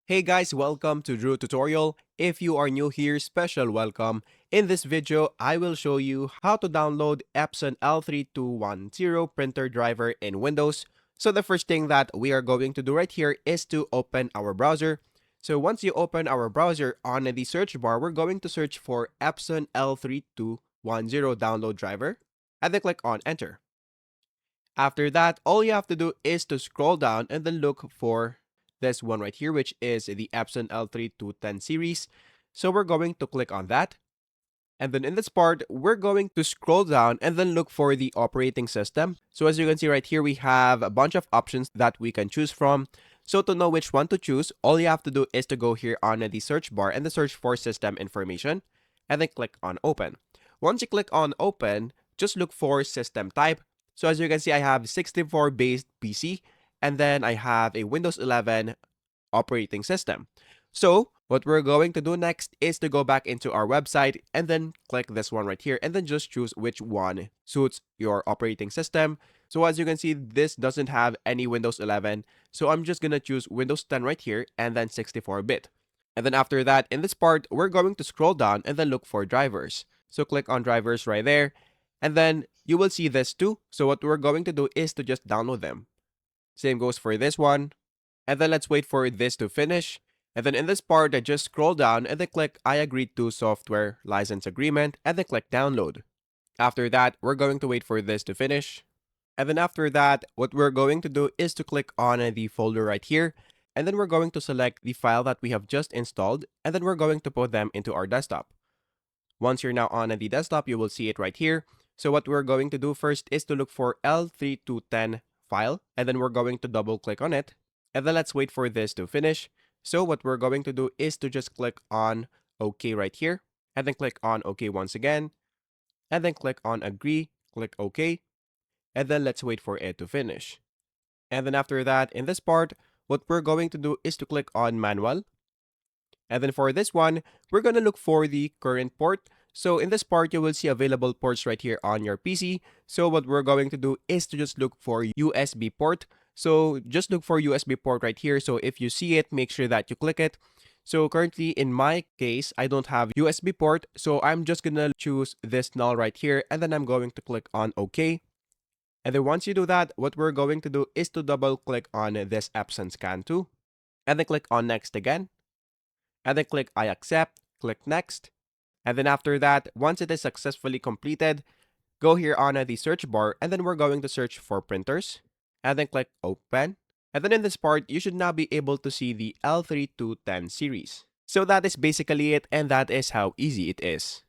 Hey guys, welcome to Drew Tutorial. If you are new here, special welcome. In this video, I will show you how to download Epson L3210 printer driver in Windows. So the first thing that we are going to do right here is to open our browser. So once you open our browser, on the search bar, we're going to search for Epson L3210 download driver and then click on enter. After that, all you have to do is to scroll down and then look for this one right here, which is the Epson L3210 series. So we're going to click on that. And then in this part, we're going to scroll down and then look for the operating system. So as you can see right here, we have a bunch of options that we can choose from. So to know which one to choose, all you have to do is to go here on the search bar and the search for system information and then click on open. Once you click on open, just look for system type. So as you can see, I have 64-based PC and then I have a Windows 11 operating system. So what we're going to do next is to go back into our website and then click this one right here and then just choose which one suits your operating system. So as you can see, this doesn't have any Windows 11. So I'm just going to choose Windows 10 right here and then 64-bit. And then after that, in this part, we're going to scroll down and then look for drivers. So click on drivers right there. And then you will see this too. So what we're going to do is to just download them. Same goes for this one. And then let's wait for this to finish. And then in this part, I just scroll down and then click I agree to software license agreement and then click download. After that, we're going to wait for this to finish. And then after that, what we're going to do is to click on the folder right here. And then we're going to select the file that we have just installed. And then we're going to put them into our desktop. Once you're now on the desktop, you will see it right here. So what we're going to do first is to look for L3210 file. And then we're going to double click on it. And then let's wait for this to finish. So what we're going to do is to just click on OK right here. And then click on OK once again. And then click on agree, click OK. And then let's wait for it to finish. And then after that, in this part, what we're going to do is to click on manual. And then for this one, we're going to look for the current port. So in this part, you will see available ports right here on your PC. So what we're going to do is to just look for USB port. So just look for USB port right here. So if you see it, make sure that you click it. So currently in my case, I don't have USB port. So I'm just going to choose this null right here. And then I'm going to click on OK. And then once you do that, what we're going to do is to double click on this Epson Scan 2. And then click on next again. And then click I accept, click next. And then after that, once it is successfully completed, go here on the search bar and then we're going to search for printers and then click open. And then in this part, you should now be able to see the L3210 series. So that is basically it, and that is how easy it is.